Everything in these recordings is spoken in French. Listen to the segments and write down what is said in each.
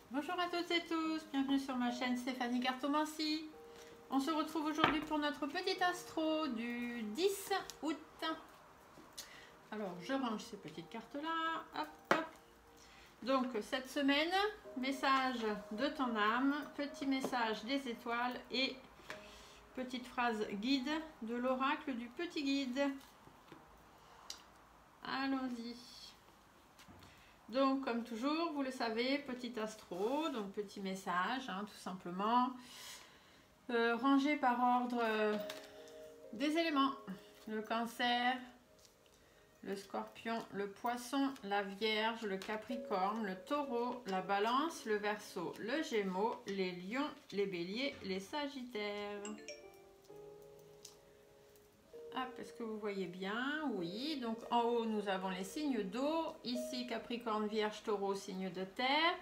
Bonjour à toutes et tous, bienvenue sur ma chaîne Stéphanie Cartomancie. On se retrouve aujourd'hui pour notre petit astro du 10 août. Alors je range ces petites cartes là. Hop, hop. Donc cette semaine, message de ton âme, petit message des étoiles et petite phrase guide de l'oracle du petit guide. Allons-y. Donc, comme toujours, vous le savez, petit astro, donc petit message, hein, tout simplement. Rangé par ordre des éléments. Le cancer, le scorpion, le poisson, la vierge, le capricorne, le taureau, la balance, le verseau, le gémeaux, les lions, les béliers, les sagittaires. Hop, est-ce que vous voyez bien? Oui, donc en haut nous avons les signes d'eau, ici Capricorne, Vierge, Taureau, signe de terre,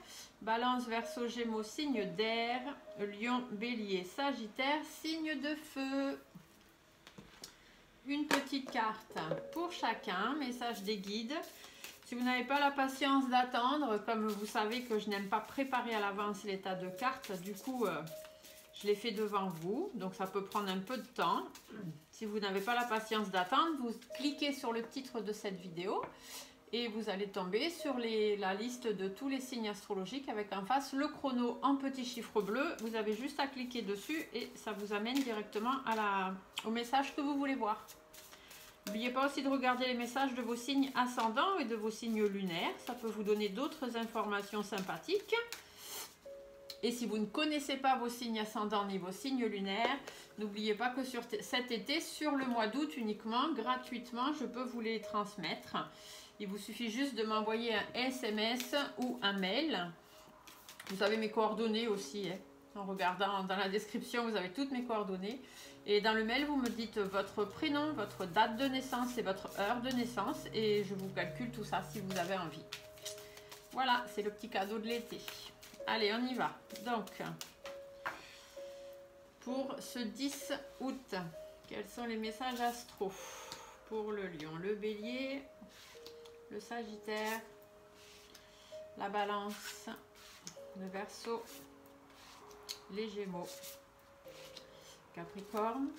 Balance, Verseau, Gémeaux, signe d'air, Lion, Bélier, Sagittaire, signe de feu. Une petite carte pour chacun, message des guides. Si vous n'avez pas la patience d'attendre, comme vous savez que je n'aime pas préparer à l'avance l'état de cartes, du coup je l'ai fait devant vous, donc ça peut prendre un peu de temps. Si vous n'avez pas la patience d'attendre, vous cliquez sur le titre de cette vidéo et vous allez tomber sur la liste de tous les signes astrologiques avec en face le chrono en petits chiffres bleus. Vous avez juste à cliquer dessus et ça vous amène directement au message que vous voulez voir. N'oubliez pas aussi de regarder les messages de vos signes ascendants et de vos signes lunaires. Ça peut vous donner d'autres informations sympathiques. Et si vous ne connaissez pas vos signes ascendants ni vos signes lunaires, n'oubliez pas que sur cet été, sur le mois d'août uniquement, gratuitement, je peux vous les transmettre. Il vous suffit juste de m'envoyer un SMS ou un mail. Vous avez mes coordonnées aussi. En regardant dans la description, vous avez toutes mes coordonnées. Et dans le mail, vous me dites votre prénom, votre date de naissance et votre heure de naissance. Et je vous calcule tout ça si vous avez envie. Voilà, c'est le petit cadeau de l'été. Allez, on y va. Donc, pour ce 10 août, quels sont les messages astro pour le lion, le bélier, le sagittaire, la balance, le verseau, les gémeaux, capricorne,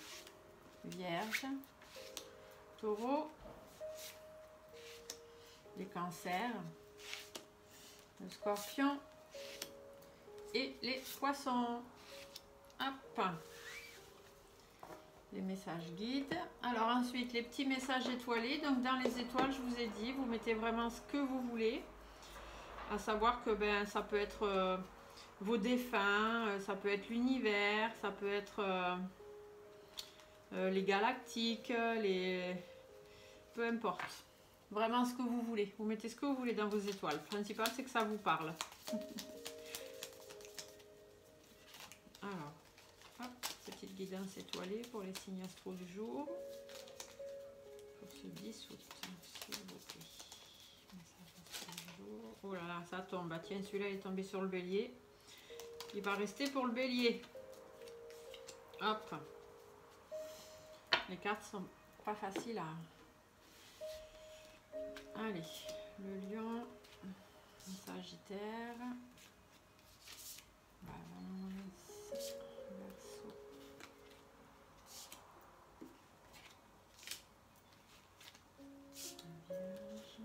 vierge, taureau, les cancers, le scorpion, et les poissons. Hop. Les messages guides. Alors ensuite les petits messages étoilés. Donc dans les étoiles, je vous ai dit, vous mettez vraiment ce que vous voulez. À savoir que ça peut être vos défunts, ça peut être l'univers, ça peut être les galactiques, peu importe. Vraiment ce que vous voulez. Vous mettez ce que vous voulez dans vos étoiles. Le principal, c'est que ça vous parle. Alors, hop, petite guidance étoilée pour les signes astro du jour. Pour ce 10 août, s'il vous plaît. Message astro du jour. Oh là là, ça tombe. Ah, tiens, celui-là est tombé sur le bélier. Il va rester pour le bélier. Hop. Les cartes sont pas faciles à... Allez, le lion, le sagittaire. Balance, verseau, vierge,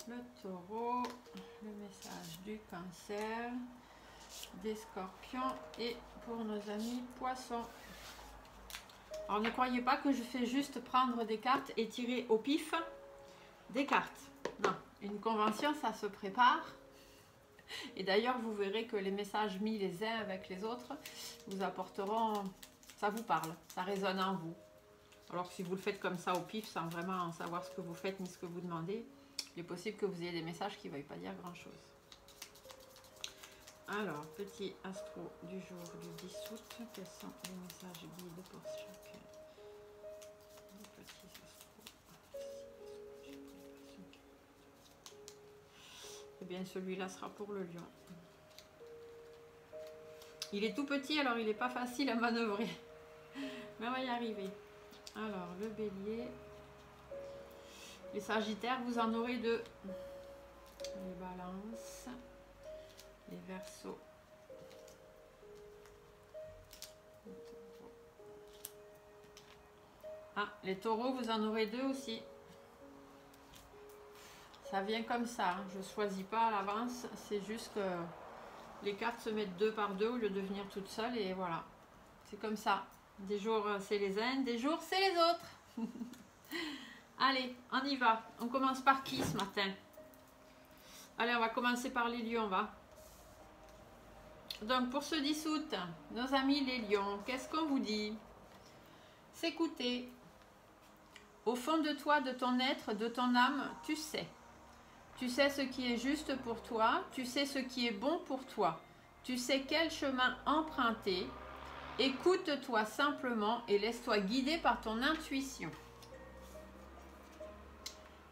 le taureau, le message du cancer, des scorpions et pour nos amis poissons. Alors ne croyez pas que je fais juste prendre des cartes et tirer au pif des cartes. Non, une convention ça se prépare. Et d'ailleurs, vous verrez que les messages mis les uns avec les autres vous apporteront, ça vous parle, ça résonne en vous. Alors que si vous le faites comme ça au pif, sans vraiment savoir ce que vous faites ni ce que vous demandez, il est possible que vous ayez des messages qui ne veuillent pas dire grand-chose. Alors, petit astro du jour du 10 août, quels sont les messages guides pour chacun des petits astros? Eh bien, celui-là sera pour le lion. Il est tout petit, alors il n'est pas facile à manœuvrer. Mais on va y arriver. Alors, le bélier. Les sagittaires, vous en aurez deux. Les balances. Les Ah, les taureaux, vous en aurez 2 aussi. Ça vient comme ça, hein. Je ne choisis pas à l'avance, c'est juste que les cartes se mettent 2 par 2 au lieu de venir toutes seules et voilà. C'est comme ça. Des jours c'est les uns, des jours c'est les autres. Allez, on y va. On commence par qui ce matin? Allez, on va commencer par les lions, va. Donc pour ce 10 août, nos amis les lions, qu'est-ce qu'on vous dit? S'écouter. Au fond de toi, de ton être, de ton âme, tu sais. Tu sais ce qui est juste pour toi, tu sais ce qui est bon pour toi. Tu sais quel chemin emprunter. Écoute-toi simplement et laisse-toi guider par ton intuition.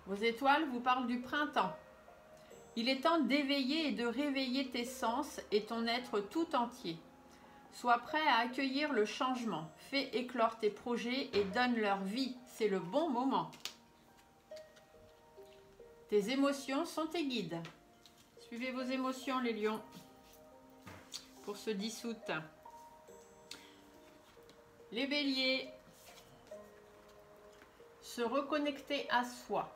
Vos étoiles vous parlent du printemps. Il est temps d'éveiller et de réveiller tes sens et ton être tout entier. Sois prêt à accueillir le changement. Fais éclore tes projets et donne leur vie. C'est le bon moment. Tes émotions sont tes guides. Suivez vos émotions, les lions, pour ce 10 août. Les béliers, se reconnecter à soi.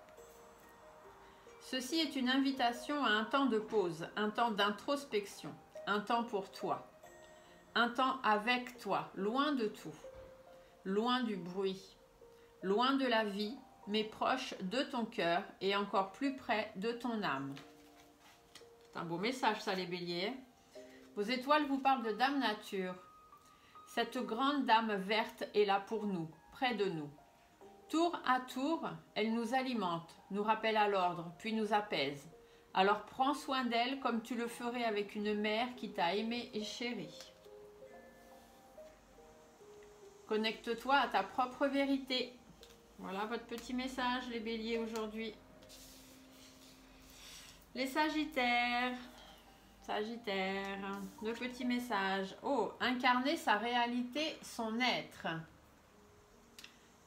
Ceci est une invitation à un temps de pause, un temps d'introspection, un temps pour toi, un temps avec toi, loin de tout, loin du bruit, loin de la vie, mais proche de ton cœur et encore plus près de ton âme. C'est un beau message ça les béliers. Vos étoiles vous parlent de Dame Nature. Cette grande dame verte est là pour nous, près de nous. Tour à tour, elle nous alimente, nous rappelle à l'ordre, puis nous apaise. Alors prends soin d'elle comme tu le ferais avec une mère qui t'a aimé et chéri. Connecte-toi à ta propre vérité. Voilà votre petit message, les béliers, aujourd'hui. Les sagittaires. Sagittaire, le petit message. Oh, incarner sa réalité, son être.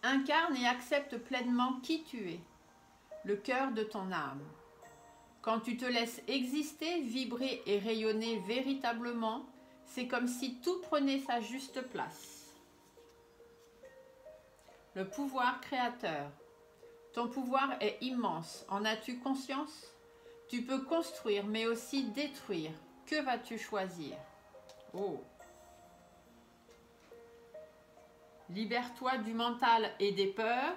Incarne et accepte pleinement qui tu es, le cœur de ton âme. Quand tu te laisses exister, vibrer et rayonner véritablement, c'est comme si tout prenait sa juste place. Le pouvoir créateur. Ton pouvoir est immense. En as-tu conscience ? Tu peux construire, mais aussi détruire. Que vas-tu choisir? Oh. Libère-toi du mental et des peurs.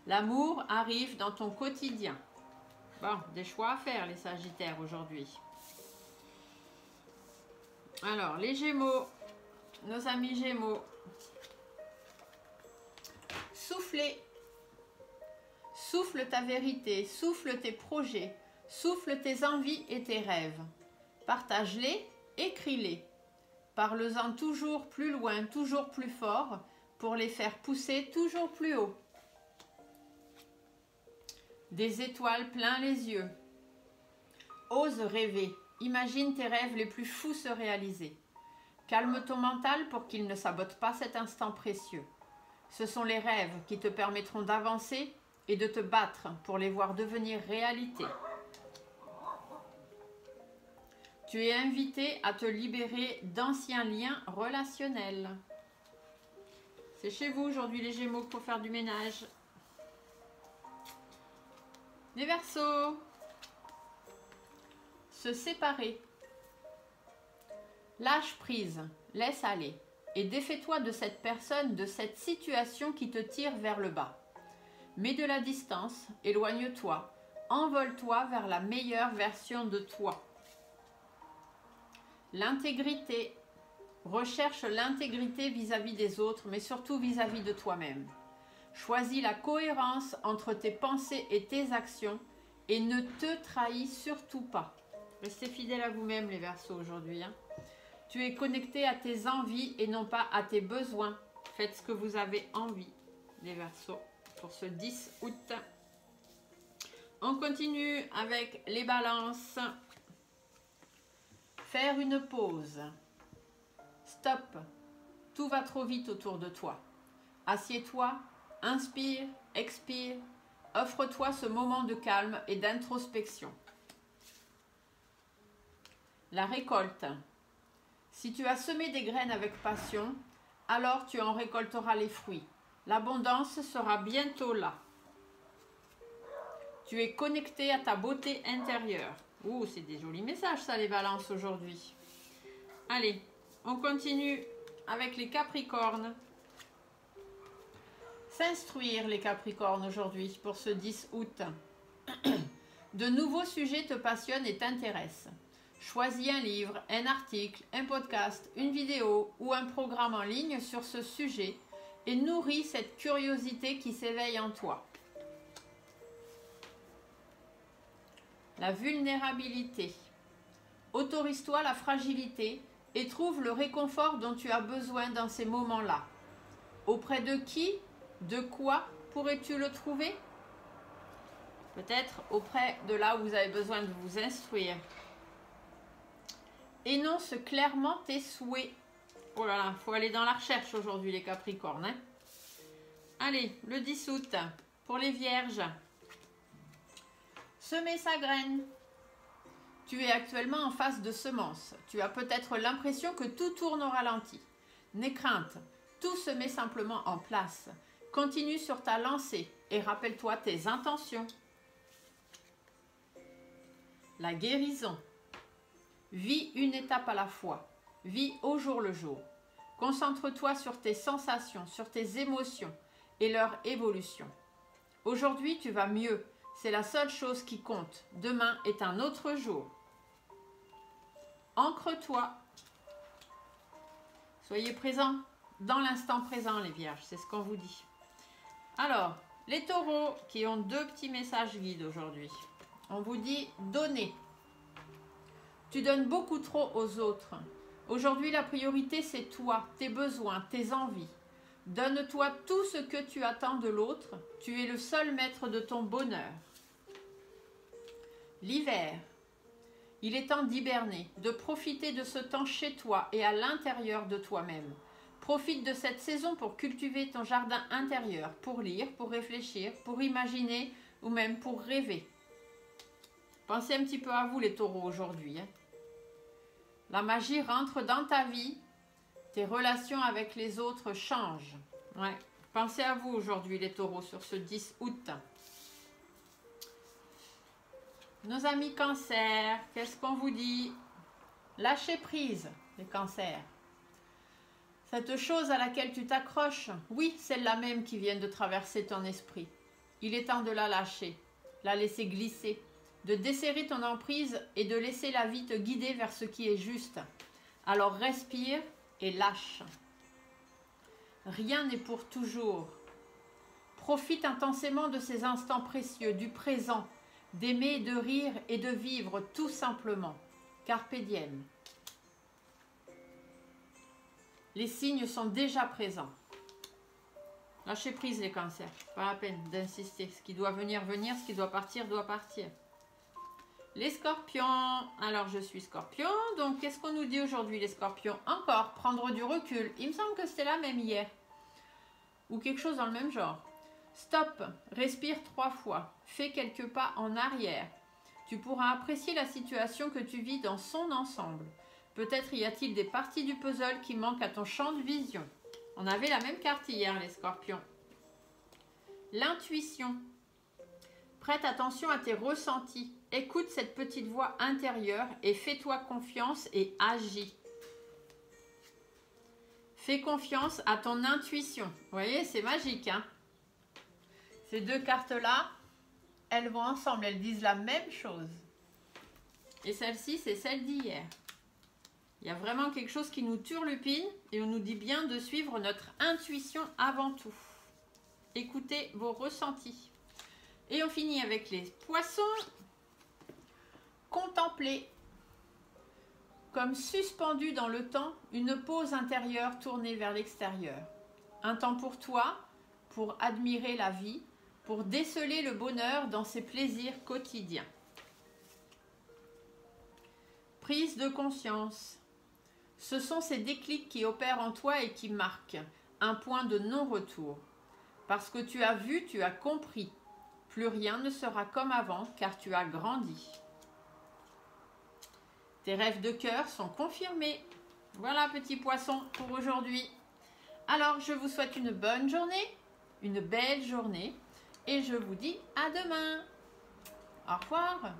L'amour arrive dans ton quotidien. Bon, des choix à faire, les Sagittaires, aujourd'hui. Alors, les Gémeaux, nos amis Gémeaux. Soufflez. Souffle ta vérité, souffle tes projets, souffle tes envies et tes rêves. Partage-les, écris-les. Parle-en toujours plus loin, toujours plus fort, pour les faire pousser toujours plus haut. Des étoiles plein les yeux. Ose rêver, imagine tes rêves les plus fous se réaliser. Calme ton mental pour qu'il ne sabote pas cet instant précieux. Ce sont les rêves qui te permettront d'avancer et de te battre pour les voir devenir réalité. Tu es invité à te libérer d'anciens liens relationnels. C'est chez vous aujourd'hui les Gémeaux pour faire du ménage. Les Verseaux. Se séparer. Lâche prise, laisse aller et défais-toi de cette personne, de cette situation qui te tire vers le bas. Mets de la distance, éloigne-toi, envole-toi vers la meilleure version de toi. L'intégrité. Recherche l'intégrité vis-à-vis des autres, mais surtout vis-à-vis de toi-même. Choisis la cohérence entre tes pensées et tes actions et ne te trahis surtout pas. Restez fidèles à vous-même les Verseaux aujourd'hui. Tu es connecté à tes envies et non pas à tes besoins. Faites ce que vous avez envie, les Verseaux, pour ce 10 août. On continue avec les Balances. Faire une pause. Stop. Tout va trop vite autour de toi. Assieds-toi, inspire, expire. Offre-toi ce moment de calme et d'introspection. La récolte. Si tu as semé des graines avec passion, alors tu en récolteras les fruits. L'abondance sera bientôt là. Tu es connecté à ta beauté intérieure. Ouh, c'est des jolis messages ça les balances aujourd'hui. Allez, on continue avec les Capricornes. S'instruire les Capricornes aujourd'hui pour ce 10 août. De nouveaux sujets te passionnent et t'intéressent. Choisis un livre, un article, un podcast, une vidéo ou un programme en ligne sur ce sujet et nourris cette curiosité qui s'éveille en toi. La vulnérabilité. Autorise-toi la fragilité et trouve le réconfort dont tu as besoin dans ces moments-là. Auprès de qui, de quoi pourrais-tu le trouver? Peut-être auprès de là où vous avez besoin de vous instruire. Énonce clairement tes souhaits. Oh là là, il faut aller dans la recherche aujourd'hui les Capricornes. Hein. Allez, le 10 août, pour les Vierges. Semer sa graine. Tu es actuellement en phase de semence. Tu as peut-être l'impression que tout tourne au ralenti. N'aie crainte, tout se met simplement en place. Continue sur ta lancée et rappelle-toi tes intentions. La guérison. Vis une étape à la fois. Vis au jour le jour. Concentre-toi sur tes sensations, sur tes émotions et leur évolution. Aujourd'hui, tu vas mieux. C'est la seule chose qui compte. Demain est un autre jour. Ancre-toi. Soyez présents dans l'instant présent, les Vierges. C'est ce qu'on vous dit. Alors, les Taureaux qui ont deux petits messages guides aujourd'hui. On vous dit donner. Tu donnes beaucoup trop aux autres. Aujourd'hui, la priorité, c'est toi, tes besoins, tes envies. Donne-toi tout ce que tu attends de l'autre. Tu es le seul maître de ton bonheur. L'hiver. Il est temps d'hiberner, de profiter de ce temps chez toi et à l'intérieur de toi-même. Profite de cette saison pour cultiver ton jardin intérieur, pour lire, pour réfléchir, pour imaginer ou même pour rêver. Pensez un petit peu à vous les Taureaux aujourd'hui. Hein. La magie rentre dans ta vie. Tes relations avec les autres changent. Ouais. Pensez à vous aujourd'hui les Taureaux sur ce 10 août. Nos amis Cancer, qu'est-ce qu'on vous dit? Lâchez prise, les Cancers. Cette chose à laquelle tu t'accroches, oui, celle-là même qui vient de traverser ton esprit. Il est temps de la lâcher, la laisser glisser, de desserrer ton emprise et de laisser la vie te guider vers ce qui est juste. Alors respire et lâche. Rien n'est pour toujours. Profite intensément de ces instants précieux, du présent, d'aimer, de rire et de vivre tout simplement. Carpe diem. Les signes sont déjà présents. Lâchez prise les Cancers. Pas la peine d'insister. Ce qui doit venir, venir. Ce qui doit partir, doit partir. Les Scorpions. Alors je suis Scorpion. Donc qu'est-ce qu'on nous dit aujourd'hui les Scorpions? Encore prendre du recul. Il me semble que c'était là même hier. Ou quelque chose dans le même genre. Stop. Respire 3 fois. Fais quelques pas en arrière. Tu pourras apprécier la situation que tu vis dans son ensemble. Peut-être y a-t-il des parties du puzzle qui manquent à ton champ de vision. On avait la même carte hier, les Scorpions. L'intuition. Prête attention à tes ressentis. Écoute cette petite voix intérieure et fais-toi confiance et agis. Fais confiance à ton intuition. Vous voyez, c'est magique, hein? Ces deux cartes-là, elles vont ensemble, elles disent la même chose. Et celle-ci, c'est celle d'hier. Il y a vraiment quelque chose qui nous turlupine et on nous dit bien de suivre notre intuition avant tout. Écoutez vos ressentis. Et on finit avec les Poissons. Contempler. Comme suspendu dans le temps, une pause intérieure tournée vers l'extérieur. Un temps pour toi, pour admirer la vie, pour déceler le bonheur dans ses plaisirs quotidiens. Prise de conscience. Ce sont ces déclics qui opèrent en toi et qui marquent un point de non-retour. Parce que tu as vu, tu as compris. Plus rien ne sera comme avant car tu as grandi. Tes rêves de cœur sont confirmés. Voilà, petit poisson, pour aujourd'hui. Alors, je vous souhaite une bonne journée, une belle journée et je vous dis à demain. Au revoir.